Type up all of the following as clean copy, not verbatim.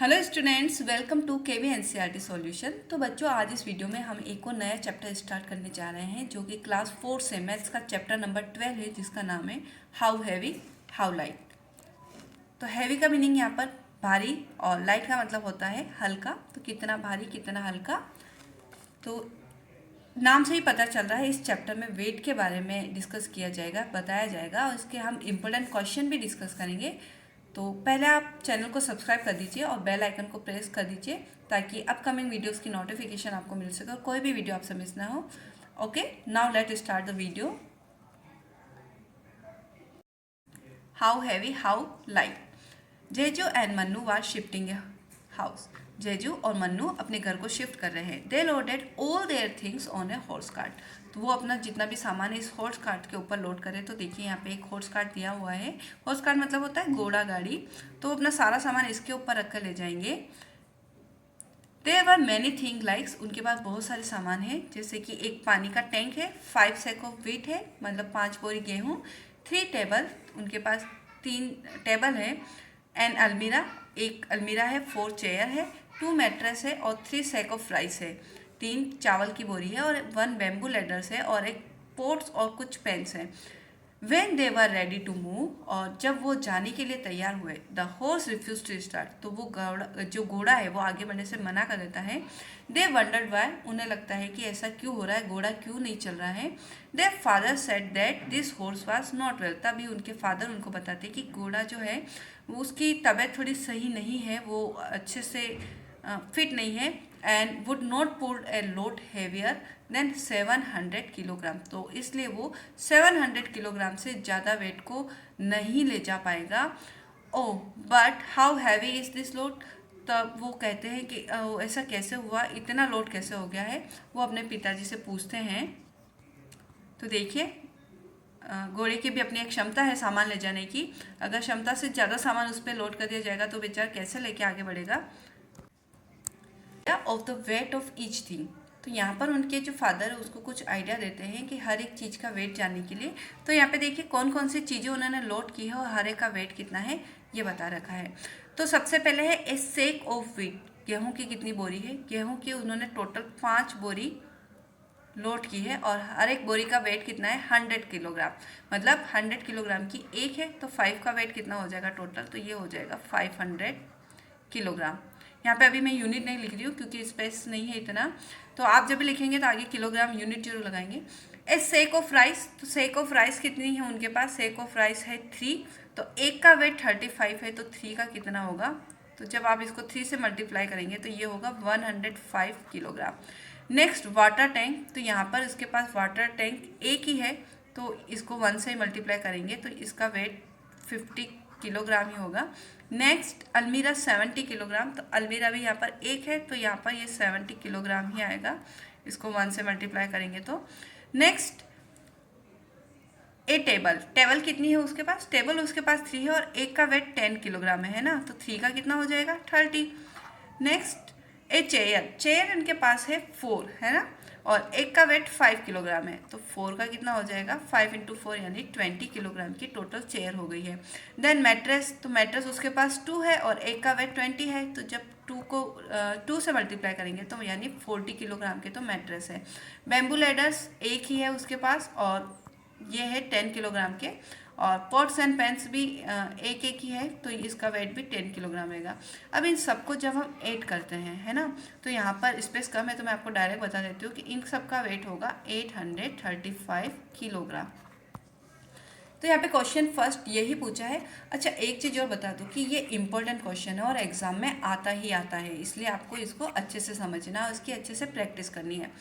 Hello students, welcome to KV NCERT solution. तो बच्चों, आज इस वीडियो में हम एक और नया चैप्टर स्टार्ट करने जा रहे हैं जो कि क्लास 4 से मैथ्स का चैप्टर नंबर 12 है, जिसका नाम है हाउ हैवी हाउ लाइट। तो हैवी का मीनिंग यहाँ पर भारी और लाइट का मतलब होता है हल्का। तो कितना भारी कितना हल्का, तो नाम से ही पता चल रहा है इस चैप्टर में वेट के बारे में डिस्कस किया जाएगा, बताया जाएगा और इसके हम इम्पोर्टेंट क्वेश्चन भी डिस्कस करेंगे। तो पहले आप चैनल को सब्सक्राइब कर दीजिए और बेल आइकन को प्रेस कर दीजिए ताकि अपकमिंग वीडियोस की नोटिफिकेशन आपको मिल सके और कोई भी वीडियो आपसे मिस ना हो। Okay, now let start the video. How heavy how light. Jeju and Mannu were shifting a house. Jeju और मन्नू अपने घर को शिफ्ट कर रहे हैं। They loaded all their things on a horse cart. तो वो अपना जितना भी सामान है इस हॉर्स कार्ट के ऊपर लोड करें। तो देखिए यहाँ पे एक हॉर्स कार्ट दिया हुआ है। हॉर्स कार्ट मतलब होता है घोड़ा गाड़ी। तो वो अपना सारा सामान इसके ऊपर रख कर ले जाएंगे। There were many thing likes, उनके पास बहुत सारे सामान है, जैसे कि एक पानी का टैंक है, 5 सैक ऑफ व्हीट है मतलब 5 बोरी गेहूँ, 3 टेबल, उनके पास 3 टेबल है, एन अलमीरा, एक अलमीरा है, 4 चेयर है, 2 मैट्रेस है और 3 सैक ऑफ राइस है, 3 चावल की बोरी है और 1 बैम्बू लेडर्स है और एक पोट्स और कुछ पेन्स है। When they were ready to move, और जब वो जाने के लिए तैयार हुए, the horse refuse to start, तो वो जो घोड़ा है वो आगे बढ़ने से मना कर देता है। दे वंडर्ड वाई, उन्हें लगता है कि ऐसा क्यों हो रहा है, घोड़ा क्यों नहीं चल रहा है। Their father said that this horse was not well, तभी उनके फादर उनको बताते कि घोड़ा जो है वो उसकी तबीयत थोड़ी सही नहीं है, वो अच्छे से फिट नहीं है, and would not pull a load heavier than 700 kilogram, तो इसलिए वो 700 किलोग्राम से ज़्यादा वेट को नहीं ले जा पाएगा। Oh but how heavy is this load, तब वो कहते हैं कि ऐसा कैसे हुआ, इतना लोड कैसे हो गया है। वो अपने पिताजी से पूछते हैं। तो देखिए, घोड़े की भी अपनी एक क्षमता है सामान ले जाने की। अगर क्षमता से ज़्यादा सामान उस पर लोड कर दिया जाएगा तो बेचारा कैसे लेके आगे बढ़ेगा। Of the weight of each thing, तो यहाँ पर उनके जो फादर है उसको कुछ आइडिया देते हैं कि हर एक चीज़ का वेट जानने के लिए। तो यहाँ पे देखिए कौन कौन सी चीज़ें उन्होंने लोड की है और हर एक का वेट कितना है ये बता रखा है। तो सबसे पहले है ए सेक ऑफ व्हीट, गेहूँ की कितनी बोरी है, गेहूँ की उन्होंने टोटल 5 बोरी लोड की है और हर एक बोरी का वेट कितना है 100 किलोग्राम, मतलब 100 किलोग्राम की एक है तो 5 का वेट कितना हो जाएगा टोटल, तो ये हो जाएगा 500 किलोग्राम। यहाँ पे अभी मैं यूनिट नहीं लिख रही हूँ क्योंकि स्पेस नहीं है इतना, तो आप जब भी लिखेंगे तो आगे किलोग्राम यूनिट जरूर लगाएंगे। ए सेक ऑफ राइस, तो सेक ऑफ राइस कितनी है उनके पास, सेक ऑफ राइस है 3, तो एक का वेट 35 है तो 3 का कितना होगा, तो जब आप इसको 3 से मल्टीप्लाई करेंगे तो ये होगा 105 किलोग्राम। नेक्स्ट वाटर टैंक, तो यहाँ पर इसके पास वाटर टैंक एक ही है तो इसको 1 से मल्टीप्लाई करेंगे तो इसका वेट 50 किलोग्राम ही होगा। नेक्स्ट अलमीरा 70 किलोग्राम, तो अलमीरा भी यहाँ पर एक है तो यहाँ पर ये 70 किलोग्राम ही आएगा, इसको 1 से मल्टीप्लाई करेंगे तो। नेक्स्ट ए टेबल, टेबल कितनी है उसके पास, टेबल उसके पास 3 है और एक का वेट 10 किलोग्राम है ना, तो 3 का कितना हो जाएगा 30। नेक्स्ट ए चेयर, चेयर इनके पास है 4 है ना और एक का वेट 5 किलोग्राम है तो 4 का कितना हो जाएगा 5 × 4 यानी 20 किलोग्राम की टोटल चेयर हो गई है। देन मैट्रेस, तो मैट्रेस उसके पास 2 है और एक का वेट 20 है तो जब 2 को 2 से मल्टीप्लाई करेंगे तो यानी 40 किलोग्राम के तो मैट्रेस है। बैम्बू लेडर्स एक ही है उसके पास और ये है 10 किलोग्राम के, और पॉट्स एंड पेन्स भी एक एक ही है तो इसका वेट भी 10 किलोग्राम रहेगा। अब इन सबको जब हम ऐड करते हैं है ना, तो यहाँ पर स्पेस कम है तो मैं आपको डायरेक्ट बता देती हूँ कि इन सब का वेट होगा 835 किलोग्राम। तो यहाँ पे क्वेश्चन फर्स्ट यही पूछा है। अच्छा, एक चीज़ और बता दूँ कि ये इंपॉर्टेंट क्वेश्चन है और एग्जाम में आता ही आता है, इसलिए आपको इसको अच्छे से समझना और इसकी अच्छे से प्रैक्टिस करनी है।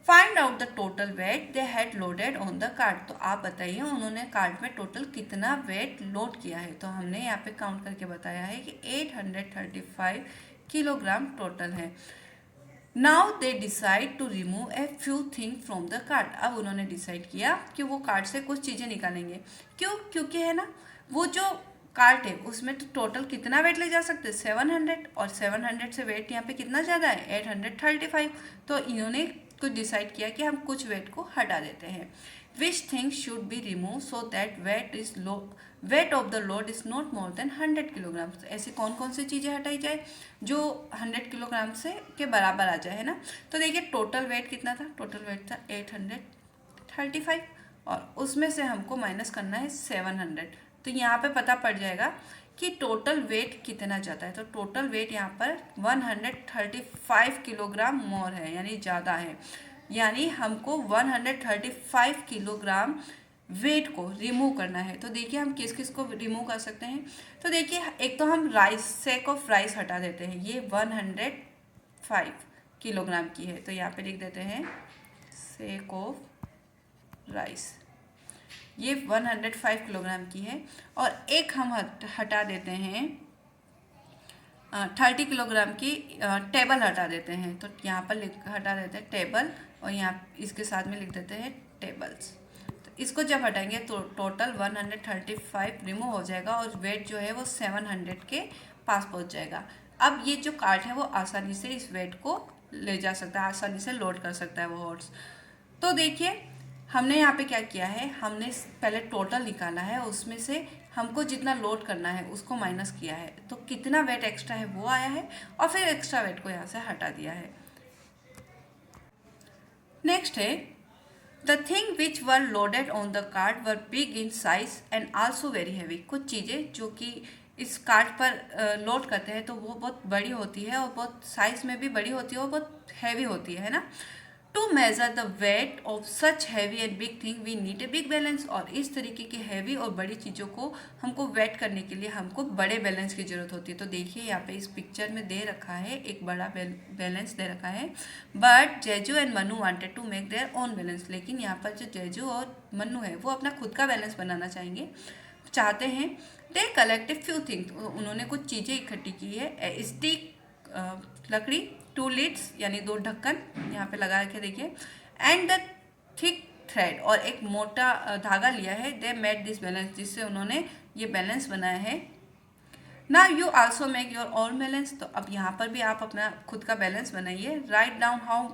Find out the total weight they had loaded on the cart, तो आप बताइए उन्होंने कार्ट में टोटल कितना वेट लोड किया है। तो हमने यहाँ पे काउंट करके बताया है कि 835 किलोग्राम टोटल है। Now they decide to remove a few thing from the cart, अब उन्होंने डिसाइड किया कि वो कार्ट से कुछ चीज़ें निकालेंगे। क्यों, क्योंकि है ना वो जो कार्ट है उसमें तो टोटल कितना वेट ले जा सकते हैं 700, और 700 से वेट यहाँ पे कितना ज़्यादा है 835, तो इन्होंने कुछ डिसाइड किया कि हम कुछ वेट को हटा देते हैं। Which thing should be remove so that weight of the load is not more than 100 kilogram. ऐसी कौन कौन सी चीज़ें हटाई जाए जो 100 किलोग्राम से के बराबर आ जाए, है ना। तो देखिए टोटल वेट कितना था, टोटल वेट था 835 और उसमें से हमको माइनस करना है 700। तो यहाँ पे पता पड़ जाएगा कि टोटल वेट कितना जाता है। तो टोटल वेट यहाँ पर 135 किलोग्राम मोर है, यानी ज़्यादा है। यानी हमको 135 किलोग्राम वेट को रिमूव करना है। तो देखिए हम किस किस को रिमूव कर सकते हैं। तो देखिए एक तो हम राइस, सेक ऑफ राइस हटा देते हैं, ये 105 किलोग्राम की है, तो यहाँ पे लिख देते हैं सेक ऑफ राइस, ये 105 किलोग्राम की है। और एक हम हटा देते हैं 30 किलोग्राम की टेबल हटा देते हैं। तो यहाँ पर हटा देते हैं टेबल और यहाँ इसके साथ में लिख देते हैं टेबल्स। तो इसको जब हटाएंगे तो टोटल 135 रिमूव हो जाएगा और वेट जो है वो 700 के पास पहुँच जाएगा। अब ये जो कार्ट है वो आसानी से इस वेट को ले जा सकता है, आसानी से लोड कर सकता है वो हॉर्स। तो देखिए हमने यहाँ पे क्या किया है, हमने पहले टोटल निकाला है, उसमें से हमको जितना लोड करना है उसको माइनस किया है, तो कितना वेट एक्स्ट्रा है वो आया है और फिर एक्स्ट्रा वेट को यहाँ से हटा दिया है। नेक्स्ट है the thing which were loaded on the cart were big in size and also very heavy. कुछ चीज़ें जो कि इस कार्ट पर लोड करते हैं तो वो बहुत बड़ी होती है और बहुत साइज में भी बड़ी होती है और बहुत हैवी होती है ना। To measure the weight of such heavy and big thing we need a big balance. और इस तरीके की हैवी और बड़ी चीज़ों को हमको वेट करने के लिए हमको बड़े बैलेंस की ज़रूरत होती है। तो देखिए यहाँ पे इस पिक्चर में दे रखा है एक बड़ा बैलेंस दे रखा है, but Jeju and Manu wanted to make their own balance. लेकिन यहाँ पर जो जेजू और मनु है वो अपना खुद का बैलेंस बनाना चाहते हैं। दे कलेक्टेड फ्यू थिंग्स, उन्होंने कुछ चीज़ें इकट्ठी की है। स्टिक लकड़ी, 2 लीड्स यानी 2 ढक्कन यहाँ पे लगा रखे देखिए, एंड द थिक थ्रेड, और एक मोटा धागा लिया है। दे मेड दिस बैलेंस, जिससे उन्होंने ये बैलेंस बनाया है। Now you also make your own balance. तो अब यहाँ पर भी आप अपना खुद का बैलेंस बनाइए। Write down how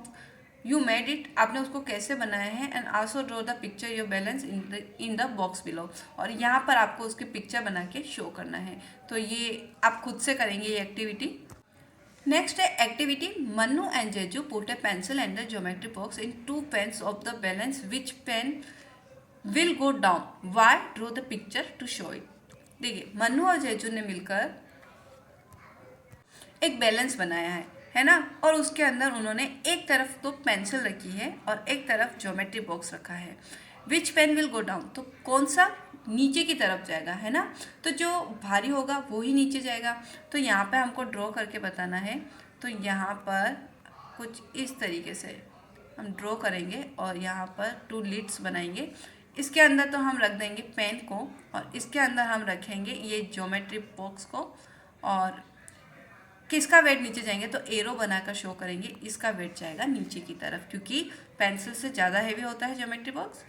you made it, आपने उसको कैसे बनाया है। And also draw the picture your balance in the box below, और यहाँ पर आपको उसकी पिक्चर बना के शो करना है। तो ये आप खुद से करेंगे ये एक्टिविटी। नेक्स्ट है activity Mannu and Jeju put a pencil and the geometry box in 2 pans of the balance which pan will go down, why draw the picture to show it. देखिए मन्नू और जेजू ने मिलकर एक बैलेंस बनाया है ना, और उसके अंदर उन्होंने एक तरफ तो पेंसिल रखी है और एक तरफ ज्योमेट्री बॉक्स रखा है। विच पेन विल गो डाउन, तो कौन सा नीचे की तरफ जाएगा, है ना। तो जो भारी होगा वो ही नीचे जाएगा। तो यहाँ पे हमको ड्रॉ करके बताना है। तो यहाँ पर कुछ इस तरीके से हम ड्रॉ करेंगे और यहाँ पर 2 लीड्स बनाएंगे। इसके अंदर तो हम रख देंगे पेन को और इसके अंदर हम रखेंगे ये ज्योमेट्री बॉक्स को। और किसका वेट नीचे जाएंगे तो एरो बनाकर शो करेंगे, इसका वेट जाएगा नीचे की तरफ क्योंकि पेंसिल से ज़्यादा हैवी होता है ज्योमेट्री बॉक्स।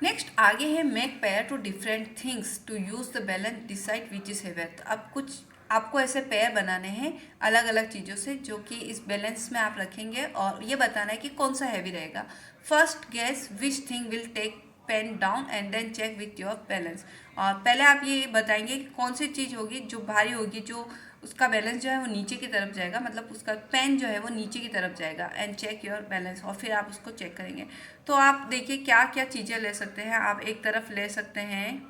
नेक्स्ट आगे है make pair two different things to use the balance decide which is heavier. तो अब कुछ आपको ऐसे पेयर बनाने हैं अलग अलग चीज़ों से जो कि इस बैलेंस में आप रखेंगे और ये बताना है कि कौन सा हैवी रहेगा। First guess which thing will take pan down and then check with your balance. और पहले आप ये बताएंगे कि कौन सी चीज़ होगी जो भारी होगी, जो उसका बैलेंस जो है वो नीचे की तरफ जाएगा, मतलब उसका पेन जो है वो नीचे की तरफ जाएगा। एंड चेक योर बैलेंस, और फिर आप उसको चेक करेंगे। तो आप देखिए क्या क्या चीज़ें ले सकते हैं। आप एक तरफ ले सकते हैं,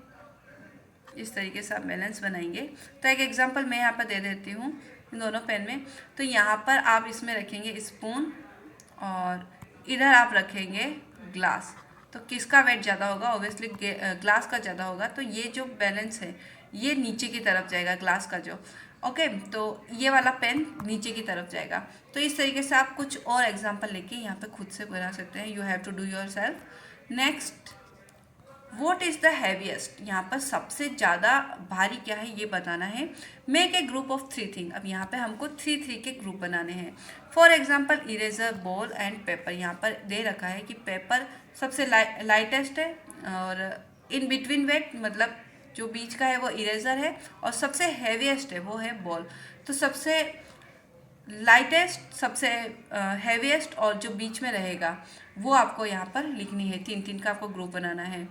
इस तरीके से आप बैलेंस बनाएंगे। तो एक एग्जांपल मैं यहाँ पर दे देती हूँ इन दोनों पेन में। तो यहाँ पर आप इसमें रखेंगे स्पून और इधर आप रखेंगे ग्लास। तो किसका वेट ज़्यादा होगा, ऑब्वियसली ग्लास का ज़्यादा होगा। तो ये जो बैलेंस है ये नीचे की तरफ जाएगा ग्लास का जो, ओके। तो ये वाला पेन नीचे की तरफ जाएगा। तो इस तरीके से आप कुछ और एग्जांपल लेके यहाँ पे खुद से बना सकते हैं। You have to do yourself. Next what is the heaviest, यहाँ पर सबसे ज़्यादा भारी क्या है ये बताना है। Make a group of 3 thing, अब यहाँ पे हमको 3 के ग्रुप बनाने हैं। For example eraser, ball and paper. यहाँ पर दे रखा है कि पेपर सबसे लाइटेस्ट है और इन बिटवीन वेट मतलब जो बीच का है वो इरेजर है और सबसे हैवीएस्ट है वो है बॉल। तो सबसे लाइटेस्ट, सबसे हैवीएस्ट और जो बीच में रहेगा वो आपको यहाँ पर लिखनी है। 3 3 का आपको ग्रुप बनाना है।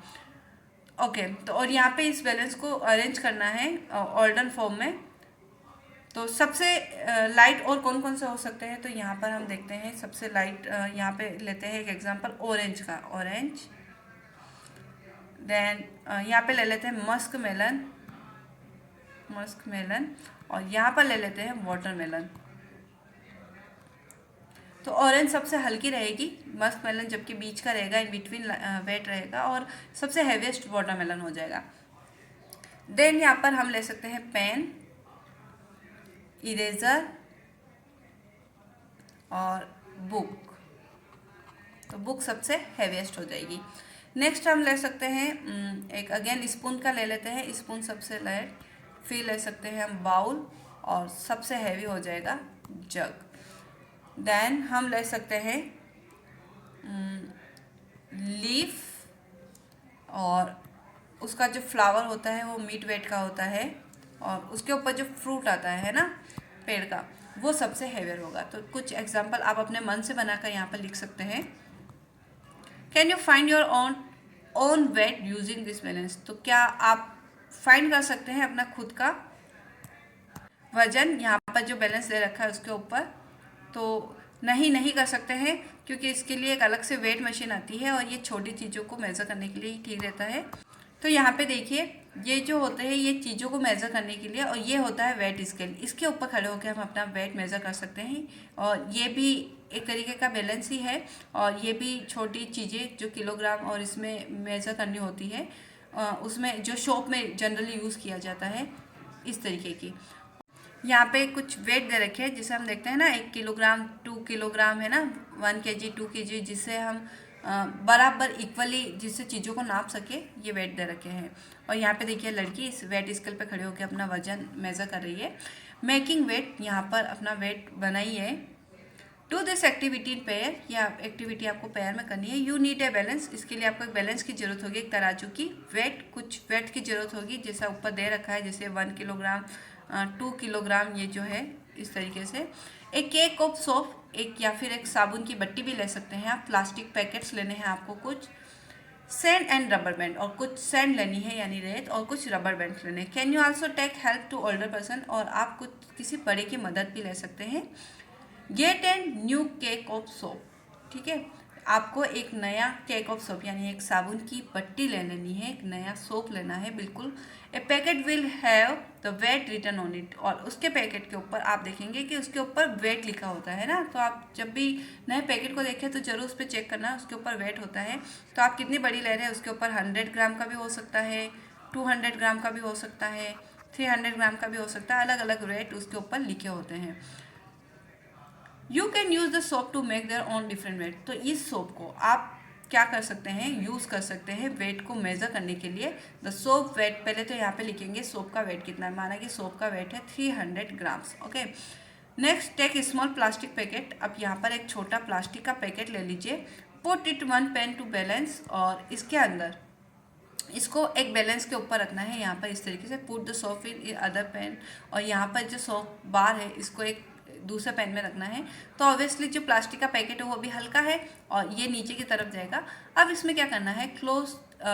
ओके, तो और यहाँ पे इस बैलेंस को अरेंज करना है ऑर्डर फॉर्म में। तो सबसे लाइट और कौन कौन से हो सकते हैं, तो यहाँ पर हम देखते हैं सबसे लाइट, यहाँ पे लेते हैं एक एग्जांपल ऑरेंज का, ऑरेंज। देन यहाँ पे ले लेते हैं मस्क मेलन, मस्क मेलन। और यहाँ पर ले लेते हैं वाटरमेलन। तो ऑरेंज सबसे हल्की रहेगी, मस्क मेलन जबकि बीच का रहेगा, इन बिटवीन वेट रहेगा, और सबसे हैवीएस्ट वाटरमेलन हो जाएगा। देन यहाँ पर हम ले सकते हैं पेन, इरेजर और बुक। तो बुक सबसे हैवीएस्ट हो जाएगी। नेक्स्ट हम ले सकते हैं एक अगेन स्पून का ले लेते हैं, स्पून सबसे लाइट। फिर ले सकते हैं हम बाउल, और सबसे हैवी हो जाएगा जग। देन हम ले सकते हैं लीफ, और उसका जो फ्लावर होता है वो मीट वेट का होता है, और उसके ऊपर जो फ्रूट आता है ना पेड़ का, वो सबसे हैवियर होगा। तो कुछ एग्जांपल आप अपने मन से बनाकर यहाँ पर लिख सकते हैं। Can you find your own wait using this balance. तो क्या आप फाइंड कर सकते हैं अपना खुद का वजन यहाँ पर जो बैलेंस दे रखा है उसके ऊपर। तो नहीं कर सकते हैं, क्योंकि इसके लिए एक अलग से वेट मशीन आती है, और ये छोटी चीज़ों को मेज़र करने के लिए ही ठीक रहता है। तो यहाँ पे देखिए, ये जो होते हैं ये चीज़ों को मेज़र करने के लिए, और ये होता है वेट स्केल। इसके ऊपर खड़े होकर हम अपना वेट मेज़र कर सकते हैं, और ये भी एक तरीके का बैलेंस ही है। और ये भी छोटी चीज़ें जो किलोग्राम और इसमें मेज़र करनी होती है, उसमें जो शॉप में जनरली यूज़ किया जाता है, इस तरीके की। यहाँ पे कुछ वेट दे रखे हैं, जिसे हम देखते हैं ना 1 किलोग्राम, 2 किलोग्राम है ना, 1 kg, 2 kg, जिससे हम बराबर इक्वली जिससे चीज़ों को नाप सके, ये वेट दे रखे हैं। और यहाँ पे देखिए लड़की इस वेट स्केल पे खड़े होकर अपना वजन मेज़र कर रही है। मेकिंग वेट, यहाँ पर अपना वेट बनाई है। To this activity in pair, यह एक्टिविटी आपको पेयर में करनी है। यू नीड ए बैलेंस, इसके लिए आपको एक बैलेंस की जरूरत होगी, एक तराजू की। वेट, कुछ वेट की जरूरत होगी, जैसा ऊपर दे रखा है, जैसे 1 किलोग्राम, 2 किलोग्राम, ये जो है इस तरीके से। एक केक ऑफ सोप, एक या फिर एक साबुन की बट्टी भी ले सकते हैं आप। प्लास्टिक पैकेट्स लेने हैं आपको कुछ। सैंड एंड रबर बैंड, और कुछ सैंड लेनी है यानी रेत, और कुछ रबर बैंड लेने हैं। Can you also take help to older person, और आप कुछ किसी बड़े की मदद भी ले सकते हैं। Get and new cake of soap, ठीक है, आपको एक नया केक ऑफ सोप यानी एक साबुन की पट्टी ले लेनी है, एक नया सोप लेना है, बिल्कुल। A packet will have the weight written on it, और उसके पैकेट के ऊपर आप देखेंगे कि उसके ऊपर वेट लिखा होता है ना। तो आप जब भी नए पैकेट को देखें तो जरूर उस पर चेक करना, उसके ऊपर वेट होता है। तो आप कितनी बड़ी ले रहे हैं, उसके ऊपर 100 ग्राम का भी हो सकता है, 200 ग्राम का भी हो सकता है, 300 ग्राम का भी हो सकता है, अलग अलग वेट उसके ऊपर लिखे होते हैं। You can use the soap to make their own different weight, तो इस सोप को आप क्या कर सकते हैं, यूज़ कर सकते हैं वेट को मेज़र करने के लिए। द सोप वेट, पहले तो यहाँ पे लिखेंगे सोप का वेट कितना है, माना कि सोप का वेट है 300 grams. Okay, next take small plastic packet, अब यहाँ पर एक छोटा प्लास्टिक का पैकेट ले लीजिए। Put it 1 pan to balance, और इसके अंदर इसको एक बैलेंस के ऊपर रखना है। यहाँ पर इस तरीके से put the soap in other pan, और यहाँ पर जो सोप बार है इसको एक दूसरे पेन में रखना है। तो ऑब्वियसली जो प्लास्टिक का पैकेट है वो भी हल्का है, और ये नीचे की तरफ जाएगा। अब इसमें क्या करना है,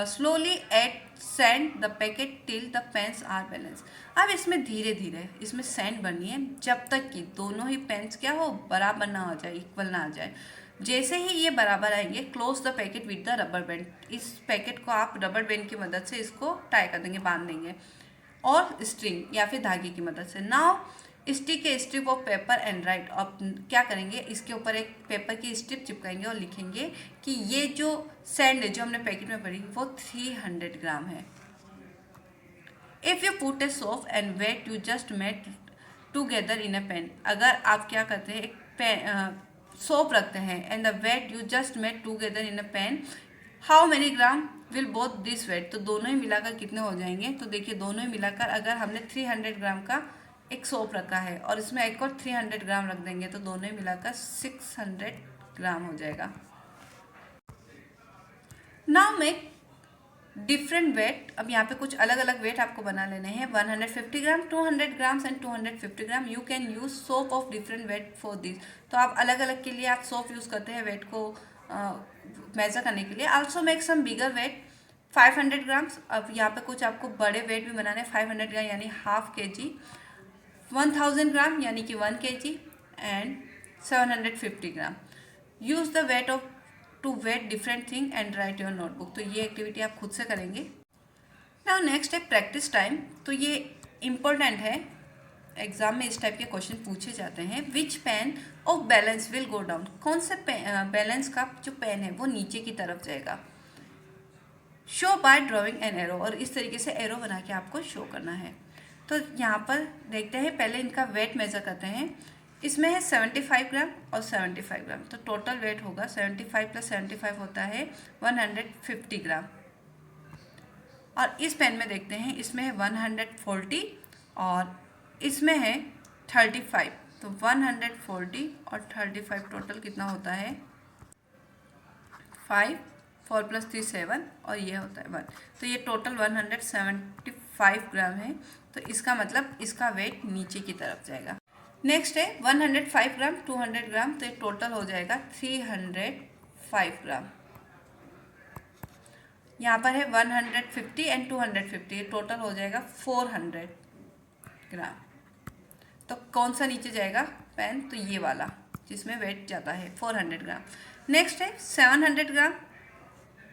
slowly add sand the packet till the pans are balance. अब इसमें धीरे धीरे इसमें सैंड बननी है, जब तक कि दोनों ही पेन्स क्या हो, बराबर ना हो जाए, इक्वल ना आ जाए। जैसे ही ये बराबर आएंगे, close the packet with the rubber band, इस पैकेट को आप रबर बैंड की मदद से इसको टाई कर देंगे, बांध देंगे, और स्ट्रिंग या फिर धागे की मदद से। Now stick A strip of paper and right, अब क्या करेंगे, इसके ऊपर एक पेपर की स्ट्रिप चिपकाएंगे और लिखेंगे कि ये जो सैंड है जो हमने पैकेट में भरी वो 300 ग्राम है। If you put a soap and weight you just made together in a pan, अगर आप क्या करते हैं, एक सोप रखते हैं and the weight you just made together in a pan, how many gram will both this weight, तो दोनों ही मिलाकर कितने हो जाएंगे। तो देखिए दोनों ही मिलाकर अगर हमने 300 ग्राम का एक सोप रखा है और इसमें एक और 300 ग्राम रख देंगे, तो दोनों ही मिलाकर 600 ग्राम हो जाएगा। नाउ मेक डिफरेंट वेट, अब यहाँ पे कुछ अलग अलग वेट आपको बना लेने हैं। 150 ग्राम, 200 grams and 250 gram. You can use soap of different weight for this. तो आप अलग अलग के लिए आप सोप यूज़ करते हैं वेट को मेजर करने के लिए। आल्सो मेक सम बिगर वेट 500 ग्राम्स। अब यहाँ पे कुछ आपको बड़े वेट भी बनाने हैं। 500 ग्राम यानी हाफ के जी, 1000 ग्राम यानी कि 1 kg and 750 gram. Use the weight of to weigh different thing and write your notebook. तो ये एक्टिविटी आप खुद से करेंगे। नाउ नेक्स्ट है प्रैक्टिस टाइम। तो ये इम्पोर्टेंट है, एग्जाम में इस टाइप के क्वेश्चन पूछे जाते हैं। Which pan of balance will go down. कौन से बैलेंस का जो पेन है वो नीचे की तरफ जाएगा। Show by drawing an arrow, और इस तरीके से एरो बना के आपको शो करना है। तो यहाँ पर देखते हैं, पहले इनका वेट मेजर करते हैं। इसमें है 75 ग्राम और 75 ग्राम, तो टोटल वेट होगा 75 प्लस 75 होता है 150 ग्राम। और इस पेन में देखते हैं, इसमें है 140 और इसमें है 35। तो 140 और 35 टोटल कितना होता है 5, 4 प्लस 3 7 और ये होता है 1। तो ये टोटल 175 ग्राम है। तो इसका मतलब इसका वेट नीचे की तरफ जाएगा। नेक्स्ट है 105 ग्राम, 200 ग्राम, तो ये टोटल हो जाएगा 305 ग्राम। यहाँ पर है 150 एंड 250, ये टोटल हो जाएगा 400 ग्राम। तो कौन सा नीचे जाएगा पेन, तो ये वाला जिसमें वेट जाता है 400 ग्राम। नेक्स्ट है 700 ग्राम,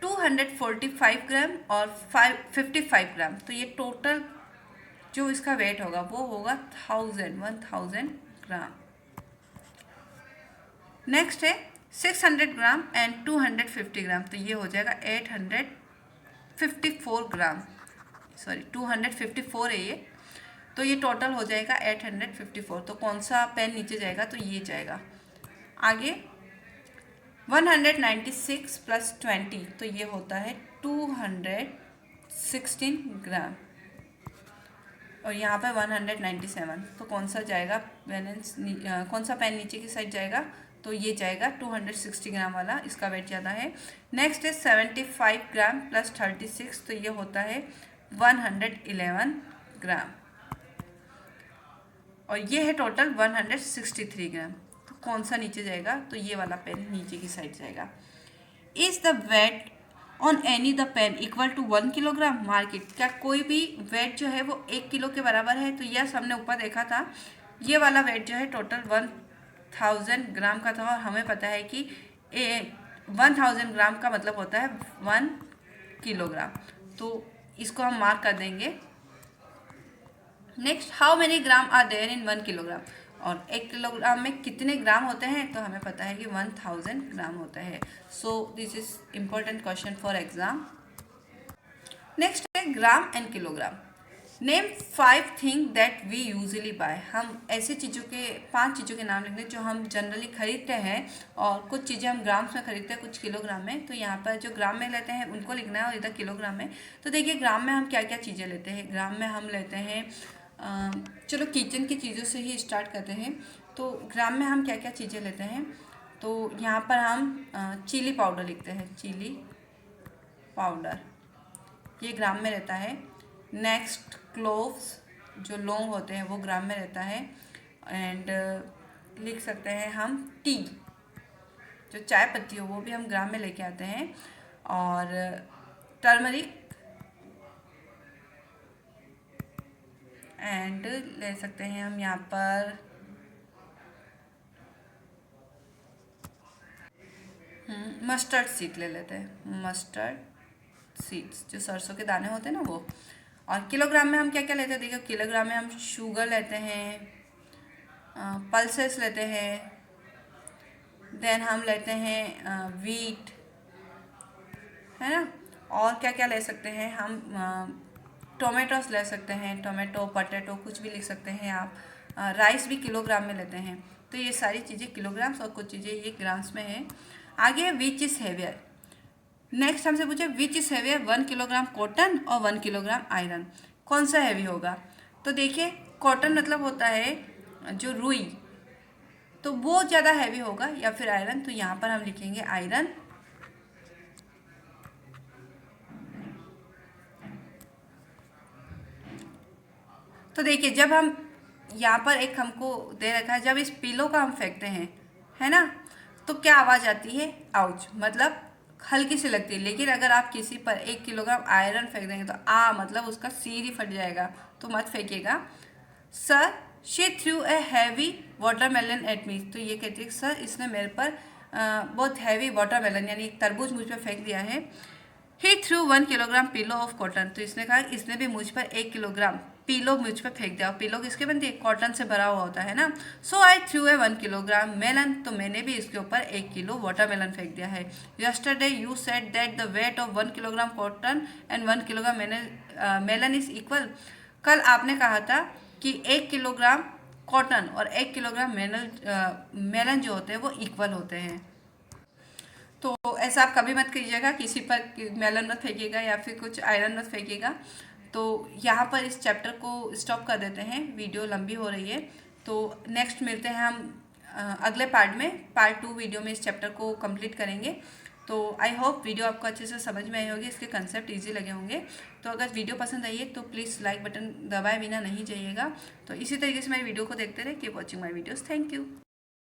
245 ग्राम और 55 ग्राम। तो ये टोटल जो इसका वेट होगा वो होगा 1000 ग्राम। नेक्स्ट है 600 ग्राम एंड 250 ग्राम, तो ये हो जाएगा 854 ग्राम। सॉरी 254 है ये, तो ये टोटल हो जाएगा 854। तो कौन सा पेन नीचे जाएगा, तो ये जाएगा। आगे 196 प्लस 20, तो ये होता है 216 ग्राम। और यहाँ पर 197, तो कौन सा जाएगा बैलेंस, कौन सा पेन नीचे की साइड जाएगा, तो ये जाएगा 260 ग्राम वाला, इसका वेट ज़्यादा है। नेक्स्ट है 75 ग्राम प्लस 36, तो ये होता है 111 ग्राम। और ये है टोटल 163 ग्राम। तो कौन सा नीचे जाएगा, तो ये वाला पेन नीचे की साइड जाएगा। Is the weight on any the pan equal to 1 kilogram, market, क्या कोई भी वेट जो है वो 1 किलो के बराबर है। तो यस, हमने ऊपर देखा था, ये वाला वेट जो है टोटल 1000 ग्राम का था। और हमें पता है कि 1000 ग्राम का मतलब होता है 1 किलोग्राम। तो इसको हम मार्क कर देंगे। Next, how many gram are there in 1 kilogram, और 1 किलोग्राम में कितने ग्राम होते हैं, तो हमें पता है कि 1000 ग्राम होता है। So this is important question for exam. Next है gram and kilogram. Name 5 thing that we usually buy. हम ऐसे चीज़ों के 5 चीज़ों के नाम लिखते हैं जो हम जनरली खरीदते हैं, और कुछ चीज़ें हम ग्राम्स में खरीदते हैं, कुछ किलोग्राम में। तो यहाँ पर जो ग्राम में लेते हैं उनको लिखना है, और इधर किलोग्राम में। तो देखिए ग्राम में हम क्या क्या चीज़ें लेते हैं। ग्राम में हम लेते हैं, चलो किचन की चीज़ों से ही स्टार्ट करते हैं। तो ग्राम में हम क्या क्या चीज़ें लेते हैं, तो यहाँ पर हम चिली पाउडर लिखते हैं, चिली पाउडर, ये ग्राम में रहता है। नेक्स्ट क्लोव्स, जो लौंग होते हैं वो ग्राम में रहता है। एंड लिख सकते हैं हम टी, जो चाय पत्ती हो वो भी हम ग्राम में लेके आते हैं। और टर्मरिक, एंड ले सकते हैं हम यहाँ पर मस्टर्ड सीड ले लेते हैं, मस्टर्ड सीड्स, जो सरसों के दाने होते हैं ना वो। और किलोग्राम में हम क्या क्या लेते हैं, देखिए किलोग्राम में हम शुगर लेते हैं, पल्सेस लेते हैं, देन हम लेते हैं वीट, है ना। और क्या क्या ले सकते हैं हम, टोमेटोस ले सकते हैं, टोमेटो, पटेटो, कुछ भी लिख सकते हैं आप। राइस भी किलोग्राम में लेते हैं। तो ये सारी चीज़ें किलोग्राम्स, और कुछ चीज़ें ये ग्राम्स में है। आगे विच इज़ हेवियर। नेक्स्ट हमसे पूछे विच इज़ हेवियर, 1 किलोग्राम कॉटन और 1 किलोग्राम आयरन, कौन सा हैवी होगा। तो देखिए कॉटन मतलब होता है जो रुई, तो वो ज़्यादा हैवी होगा, या फिर आयरन। तो यहाँ पर हम लिखेंगे आयरन। तो देखिए जब हम यहाँ पर एक हमको दे रखा है, जब इस पिलो का हम फेंकते हैं, है ना, तो क्या आवाज़ आती है? आउच, मतलब हल्की सी लगती है। लेकिन अगर आप किसी पर 1 किलोग्राम आयरन फेंक देंगे तो मतलब उसका सिर ही फट जाएगा, तो मत फेंकिएगा। Sir she threw a heavy watermelon at me, तो ये कहती है सर इसने मेरे पर बहुत हैवी वाटरमेलन यानी एक तरबूज मुझ पर फेंक दिया है। He threw 1 kilogram pillow of cotton, तो इसने कहा इसने भी मुझ पर 1 किलोग्राम पिलो मुझ पर फेंक दिया। पिलो किसके बनती है? कॉटन से भरा हुआ होता है ना। सो आई थ्रू ए 1 किलोग्राम मेलन, तो मैंने भी इसके ऊपर 1 किलो वाटरमेलन फेंक दिया है। Yesterday you said that the weight of 1 kilogram cotton and 1 kilogram melon is equal, कल आपने कहा था कि 1 किलोग्राम कॉटन और 1 किलोग्राम मेलन जो होते हैं वो इक्वल होते हैं। तो ऐसा आप कभी मत कीजिएगा, किसी पर मेलन मत फेंकिएगा या फिर कुछ आयरन मत फेंकिएगा। तो यहाँ पर इस चैप्टर को स्टॉप कर देते हैं, वीडियो लंबी हो रही है। तो नेक्स्ट मिलते हैं हम अगले पार्ट में, पार्ट 2 वीडियो में इस चैप्टर को कंप्लीट करेंगे। तो आई होप वीडियो आपको अच्छे से समझ में आई होगी, इसके कंसेप्ट इजी लगे होंगे। तो अगर वीडियो पसंद आई है तो प्लीज़ लाइक बटन दबाए बिना नहीं जाइएगा। तो इसी तरीके से मेरी वीडियो को देखते रहे। Keep watching my videos. Thank you.